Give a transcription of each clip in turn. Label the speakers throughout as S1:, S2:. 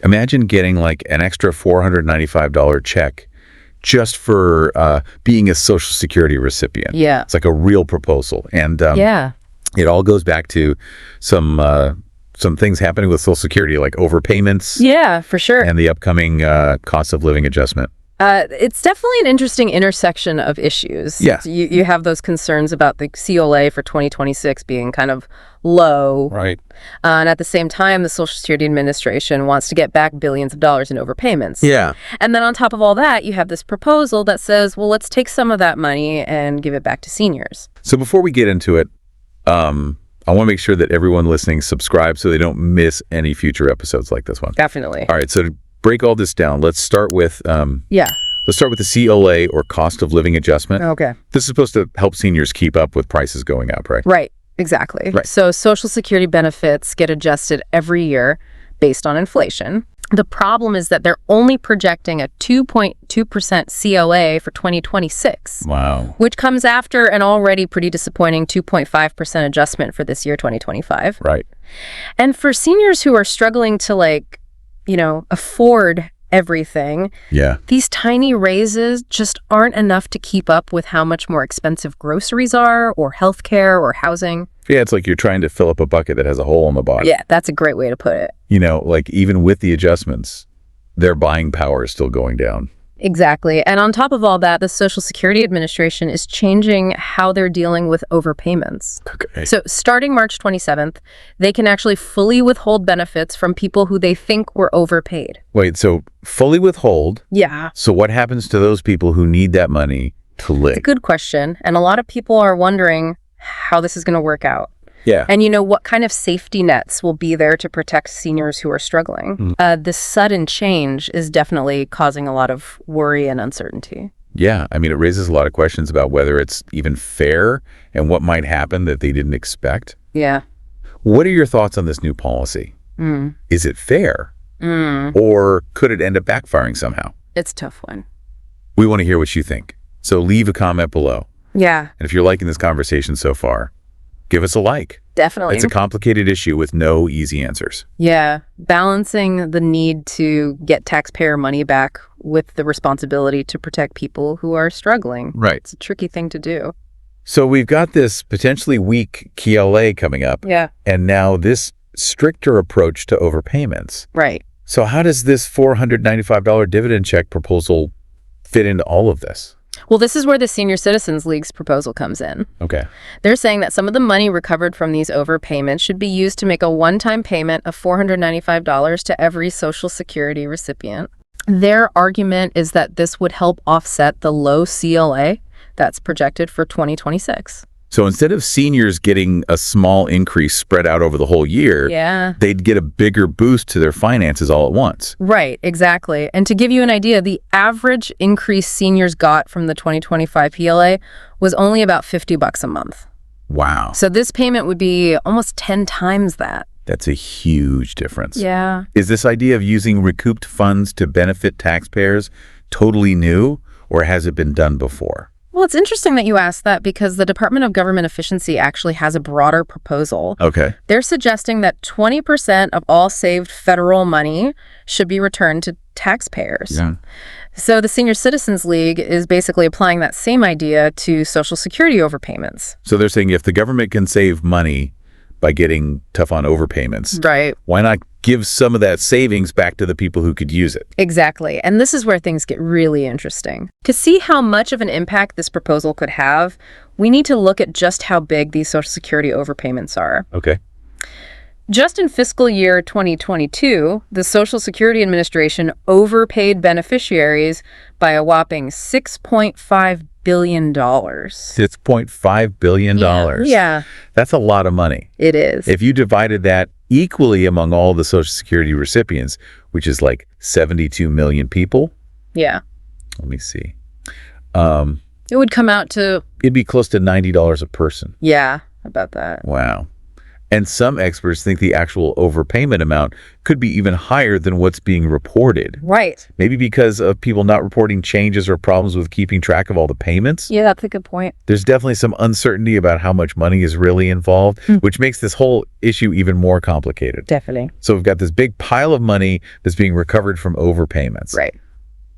S1: Imagine getting like an extra $495 check just for being a Social Security recipient.
S2: Yeah.
S1: It's like a real proposal. And it all goes back to some things happening with Social Security, like overpayments.
S2: Yeah, for sure.
S1: And the upcoming cost of living adjustment.
S2: It's definitely an interesting intersection of issues.
S1: Yeah.
S2: So you have those concerns about the COLA for 2026 being kind of low.
S1: Right.
S2: And at the same time, the Social Security Administration wants to get back billions of dollars in overpayments.
S1: Yeah.
S2: And then on top of all that, you have this proposal that says, well, let's take some of that money and give it back to seniors.
S1: So before we get into it, I want to make sure that everyone listening subscribes so they don't miss any future episodes like this one.
S2: Definitely.
S1: All right. So to break all this down, let's start with let's start with the COLA, or cost of living adjustment.
S2: Okay.
S1: This is supposed to help seniors keep up with prices going up, right?
S2: Right. Exactly. Right. So Social Security benefits get adjusted every year based on inflation. The problem is that they're only projecting a 2.2% COLA for 2026.
S1: Wow.
S2: Which comes after an already pretty disappointing 2.5% adjustment for this year, 2025.
S1: Right.
S2: And for seniors who are struggling to afford everything, these tiny raises just aren't enough to keep up with how much more expensive groceries are, or healthcare, or housing.
S1: Yeah, it's like you're trying to fill up a bucket that has a hole in the bottom.
S2: Yeah, that's a great way to put it.
S1: Like even with the adjustments, their buying power is still going down.
S2: Exactly. And on top of all that, the Social Security Administration is changing how they're dealing with overpayments.
S1: Okay.
S2: So starting March 27th, they can actually fully withhold benefits from people who they think were overpaid.
S1: Wait, so fully withhold?
S2: Yeah.
S1: So what happens to those people who need that money to live?
S2: It's a good question. And a lot of people are wondering how this is going to work out.
S1: Yeah.
S2: And what kind of safety nets will be there to protect seniors who are struggling? This sudden change is definitely causing a lot of worry and uncertainty.
S1: Yeah. I mean, it raises a lot of questions about whether it's even fair and what might happen that they didn't expect.
S2: Yeah.
S1: What are your thoughts on this new policy? Is it fair? Or could it end up backfiring somehow?
S2: It's a tough one.
S1: We want to hear what you think. So leave a comment below.
S2: Yeah.
S1: And if you're liking this conversation so far, give us a like.
S2: Definitely.
S1: It's a complicated issue with no easy answers.
S2: Yeah. Balancing the need to get taxpayer money back with the responsibility to protect people who are struggling.
S1: Right.
S2: It's a tricky thing to do.
S1: So we've got this potentially weak COLA coming up.
S2: Yeah.
S1: And now this stricter approach to overpayments.
S2: Right.
S1: So how does this $495 dividend check proposal fit into all of this?
S2: Well, this is where the Senior Citizens League's proposal comes in.
S1: Okay.
S2: They're saying that some of the money recovered from these overpayments should be used to make a one-time payment of $495 to every Social Security recipient. Their argument is that this would help offset the low COLA that's projected for 2026.
S1: So instead of seniors getting a small increase spread out over the whole year, they'd get a bigger boost to their finances all at once.
S2: Right, exactly. And to give you an idea, the average increase seniors got from the 2025 PLA was only about $50 a month.
S1: Wow.
S2: So this payment would be almost 10 times that.
S1: That's a huge difference.
S2: Yeah.
S1: Is this idea of using recouped funds to benefit taxpayers totally new, or has it been done before?
S2: Well, it's interesting that you asked that because the Department of Government Efficiency actually has a broader proposal.
S1: Okay.
S2: They're suggesting that 20% of all saved federal money should be returned to taxpayers.
S1: Yeah.
S2: So the Senior Citizens League is basically applying that same idea to Social Security overpayments.
S1: So they're saying if the government can save money by getting tough on overpayments,
S2: right,
S1: why not give some of that savings back to the people who could use it?
S2: Exactly. And this is where things get really interesting. To see how much of an impact this proposal could have, we need to look at just how big these Social Security overpayments are.
S1: Okay.
S2: Just in fiscal year 2022, the Social Security Administration overpaid beneficiaries by a whopping $6.5 billion.
S1: $6.5 billion.
S2: Yeah.
S1: That's a lot of money.
S2: It is.
S1: If you divided that equally among all the Social Security recipients, which is like 72 million people.
S2: Yeah.
S1: Let me see.
S2: It would come out to...
S1: It'd be close to $90 a person.
S2: Yeah, about that.
S1: Wow. And some experts think the actual overpayment amount could be even higher than what's being reported.
S2: Right.
S1: Maybe because of people not reporting changes or problems with keeping track of all the payments.
S2: Yeah, that's a good point.
S1: There's definitely some uncertainty about how much money is really involved, which makes this whole issue even more complicated.
S2: Definitely.
S1: So we've got this big pile of money that's being recovered from overpayments.
S2: Right.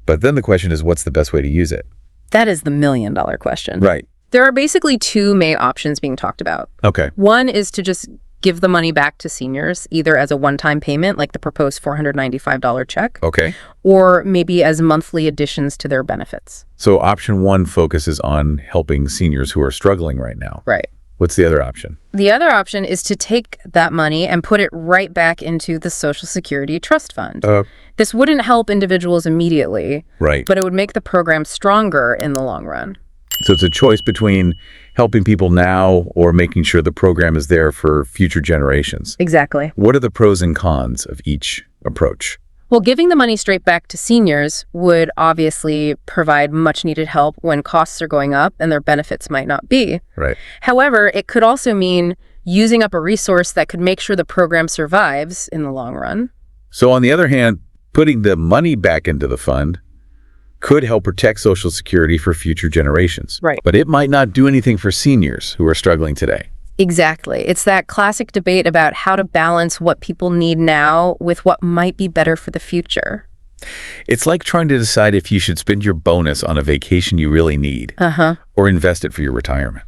S1: But then the question is, what's the best way to use it?
S2: That is the million-dollar question.
S1: Right.
S2: There are basically two main options being talked about.
S1: Okay.
S2: One is to just give the money back to seniors, either as a one-time payment, like the proposed $495 check,
S1: Okay.
S2: or maybe as monthly additions to their benefits.
S1: So option one focuses on helping seniors who are struggling right now.
S2: Right.
S1: What's the other option?
S2: The other option is to take that money and put it right back into the Social Security Trust Fund. This wouldn't help individuals immediately,
S1: Right.
S2: but it would make the program stronger in the long run.
S1: So it's a choice between helping people now or making sure the program is there for future generations.
S2: Exactly.
S1: What are the pros and cons of each approach?
S2: Well, giving the money straight back to seniors would obviously provide much needed help when costs are going up and their benefits might not be.
S1: Right.
S2: However, it could also mean using up a resource that could make sure the program survives in the long run.
S1: So on the other hand, putting the money back into the fund could help protect Social Security for future generations.
S2: Right.
S1: But it might not do anything for seniors who are struggling today.
S2: Exactly. It's that classic debate about how to balance what people need now with what might be better for the future.
S1: It's like trying to decide if you should spend your bonus on a vacation you really need or invest it for your retirement.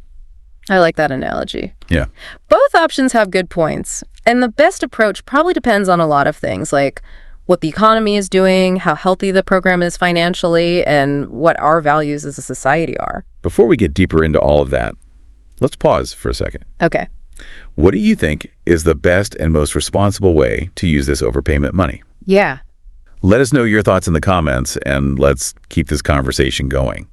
S2: I like that analogy.
S1: Yeah.
S2: Both options have good points, and the best approach probably depends on a lot of things, like what the economy is doing, how healthy the program is financially, and what our values as a society are.
S1: Before we get deeper into all of that, let's pause for a second.
S2: Okay.
S1: What do you think is the best and most responsible way to use this overpayment money?
S2: Yeah.
S1: Let us know your thoughts in the comments, and let's keep this conversation going.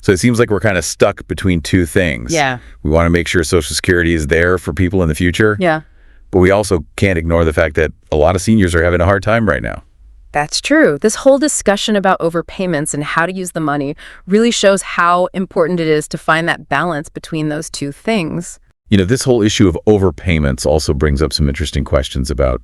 S1: So it seems like we're kind of stuck between two things.
S2: Yeah.
S1: We want to make sure Social Security is there for people in the future.
S2: Yeah.
S1: But we also can't ignore the fact that a lot of seniors are having a hard time right now.
S2: That's true. This whole discussion about overpayments and how to use the money really shows how important it is to find that balance between those two things.
S1: You know, this whole issue of overpayments also brings up some interesting questions about,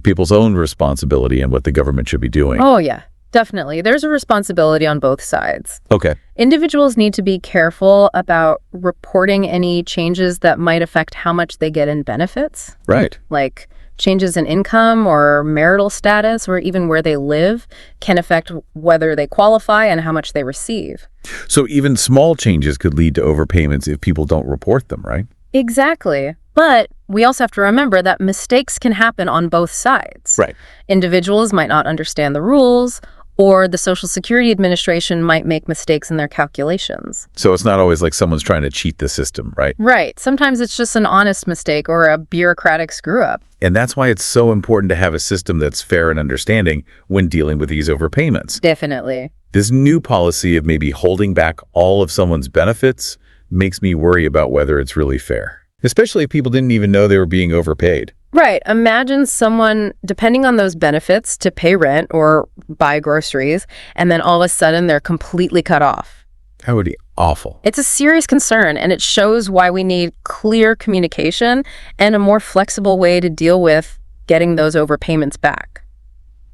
S1: people's own responsibility and what the government should be doing.
S2: Oh, yeah, definitely. There's a responsibility on both sides.
S1: Okay.
S2: Individuals need to be careful about reporting any changes that might affect how much they get in benefits.
S1: Right.
S2: Like changes in income or marital status or even where they live can affect whether they qualify and how much they receive.
S1: So even small changes could lead to overpayments if people don't report them, right?
S2: Exactly. But we also have to remember that mistakes can happen on both sides.
S1: Right.
S2: Individuals might not understand the rules, or the Social Security Administration might make mistakes in their calculations.
S1: So it's not always like someone's trying to cheat the system, right?
S2: Right. Sometimes it's just an honest mistake or a bureaucratic screw-up.
S1: And that's why it's so important to have a system that's fair and understanding when dealing with these overpayments.
S2: Definitely.
S1: This new policy of maybe holding back all of someone's benefits makes me worry about whether it's really fair, especially if people didn't even know they were being overpaid.
S2: Right. Imagine someone depending on those benefits to pay rent or buy groceries, and then all of a sudden they're completely cut off.
S1: That would be awful.
S2: It's a serious concern, and it shows why we need clear communication and a more flexible way to deal with getting those overpayments back.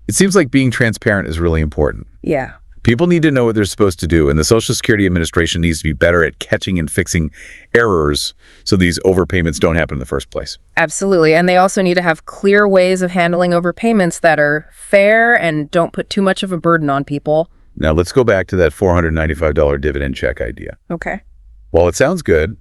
S1: It seems like being transparent is really important.
S2: Yeah.
S1: People need to know what they're supposed to do, and the Social Security Administration needs to be better at catching and fixing errors so these overpayments don't happen in the first place.
S2: Absolutely. And they also need to have clear ways of handling overpayments that are fair and don't put too much of a burden on people.
S1: Now, let's go back to that $495 dividend check idea.
S2: Okay.
S1: While it sounds good,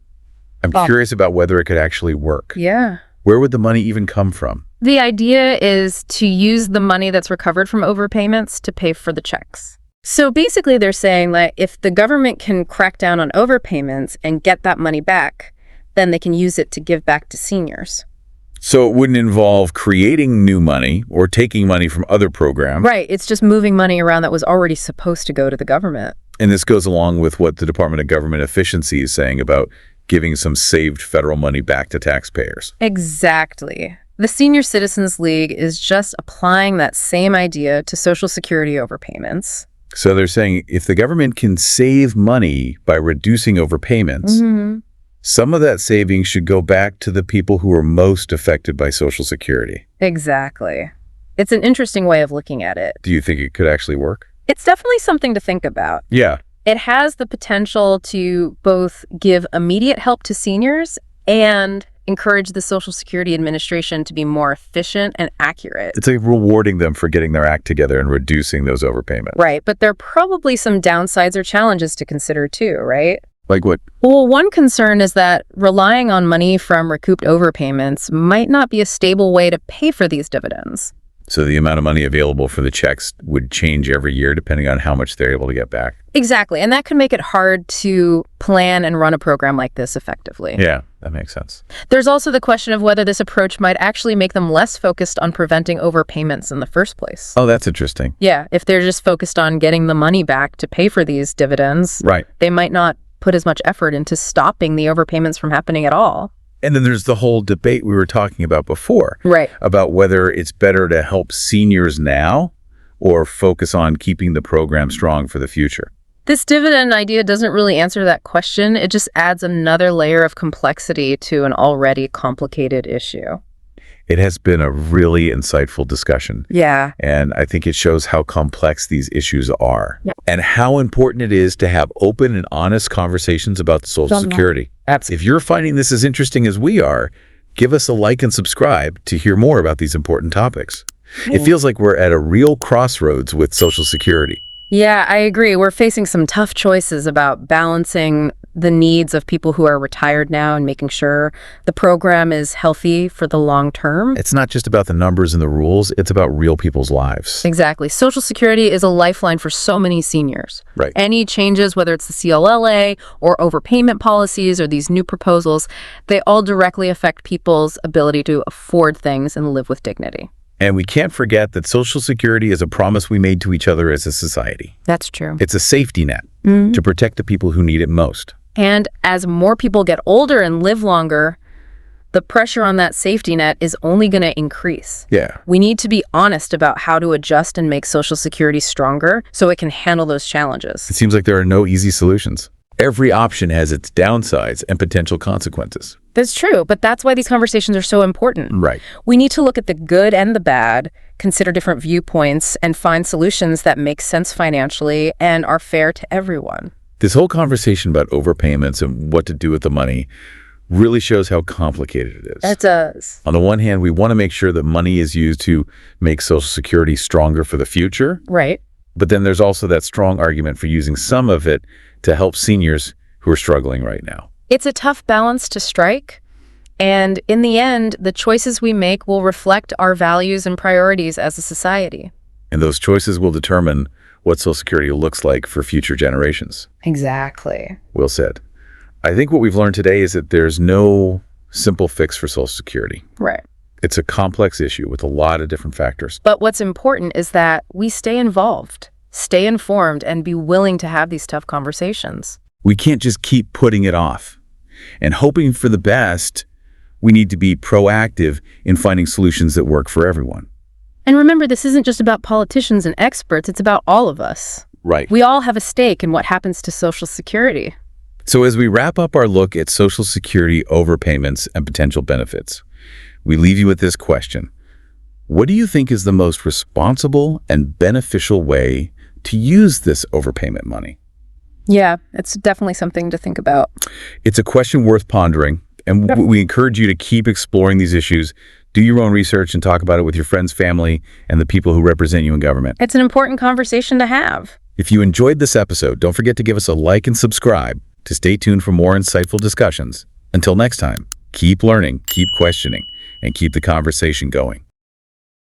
S1: I'm curious about whether it could actually work.
S2: Yeah.
S1: Where would the money even come from?
S2: The idea is to use the money that's recovered from overpayments to pay for the checks. So basically they're saying that if the government can crack down on overpayments and get that money back, then they can use it to give back to seniors.
S1: So it wouldn't involve creating new money or taking money from other programs.
S2: Right. It's just moving money around that was already supposed to go to the government.
S1: And this goes along with what the Department of Government Efficiency is saying about giving some saved federal money back to taxpayers.
S2: Exactly. The Senior Citizens League is just applying that same idea to Social Security overpayments.
S1: So they're saying if the government can save money by reducing overpayments, Some of that savings should go back to the people who are most affected by Social Security.
S2: Exactly. It's an interesting way of looking at it.
S1: Do you think it could actually work?
S2: It's definitely something to think about.
S1: Yeah.
S2: It has the potential to both give immediate help to seniors and encourage the Social Security Administration to be more efficient and accurate.
S1: It's like rewarding them for getting their act together and reducing those overpayments.
S2: Right, but there are probably some downsides or challenges to consider too, right?
S1: Like what?
S2: Well, one concern is that relying on money from recouped overpayments might not be a stable way to pay for these dividends.
S1: So the amount of money available for the checks would change every year depending on how much they're able to get back.
S2: Exactly, and that could make it hard to plan and run a program like this effectively.
S1: Yeah, that makes sense.
S2: There's also the question of whether this approach might actually make them less focused on preventing overpayments in the first place.
S1: Oh, that's interesting.
S2: Yeah, if they're just focused on getting the money back to pay for these dividends,
S1: Right.
S2: they might not put as much effort into stopping the overpayments from happening at all.
S1: And then there's the whole debate we were talking about before.
S2: Right.
S1: About whether it's better to help seniors now or focus on keeping the program strong for the future.
S2: This dividend idea doesn't really answer that question. It just adds another layer of complexity to an already complicated issue.
S1: It has been a really insightful discussion.
S2: Yeah.
S1: And I think it shows how complex these issues are.
S2: Yep.
S1: And how important it is to have open and honest conversations about Social Security.
S2: Absolutely.
S1: If you're finding this as interesting as we are, give us a like and subscribe to hear more about these important topics. It feels like we're at a real crossroads with Social Security.
S2: Yeah, I agree. We're facing some tough choices about balancing the needs of people who are retired now and making sure the program is healthy for the long term.
S1: It's not just about the numbers and the rules, it's about real people's lives.
S2: Exactly. Social Security is a lifeline for so many seniors.
S1: Right.
S2: Any changes, whether it's the CLLA or overpayment policies or these new proposals, they all directly affect people's ability to afford things and live with dignity.
S1: And we can't forget that Social Security is a promise we made to each other as a society.
S2: That's true.
S1: It's a safety net to protect the people who need it most.
S2: And as more people get older and live longer, the pressure on that safety net is only going to increase.
S1: Yeah.
S2: We need to be honest about how to adjust and make Social Security stronger so it can handle those challenges.
S1: It seems like there are no easy solutions. Every option has its downsides and potential consequences.
S2: That's true, but that's why these conversations are so important.
S1: Right.
S2: We need to look at the good and the bad, consider different viewpoints, and find solutions that make sense financially and are fair to everyone.
S1: This whole conversation about overpayments and what to do with the money really shows how complicated it is.
S2: It does.
S1: On the one hand, we want to make sure that money is used to make Social Security stronger for the future.
S2: Right.
S1: But then there's also that strong argument for using some of it to help seniors who are struggling right now.
S2: It's a tough balance to strike. And in the end, the choices we make will reflect our values and priorities as a society.
S1: And those choices will determine what Social Security looks like for future generations.
S2: Exactly.
S1: Well said. I think what we've learned today is that there's no simple fix for Social Security.
S2: Right.
S1: It's a complex issue with a lot of different factors.
S2: But what's important is that we stay involved, stay informed, and be willing to have these tough conversations.
S1: We can't just keep putting it off. And hoping for the best, we need to be proactive in finding solutions that work for everyone.
S2: And remember, this isn't just about politicians and experts, it's about all of us.
S1: Right.
S2: We all have a stake in what happens to Social Security.
S1: So as we wrap up our look at Social Security overpayments and potential benefits, we leave you with this question. What do you think is the most responsible and beneficial way to use this overpayment money?
S2: Yeah, it's definitely something to think about.
S1: It's a question worth pondering, and we encourage you to keep exploring these issues. Do your own research and talk about it with your friends, family, and the people who represent you in government.
S2: It's an important conversation to have.
S1: If you enjoyed this episode, don't forget to give us a like and subscribe to stay tuned for more insightful discussions. Until next time, keep learning, keep questioning, and keep the conversation going.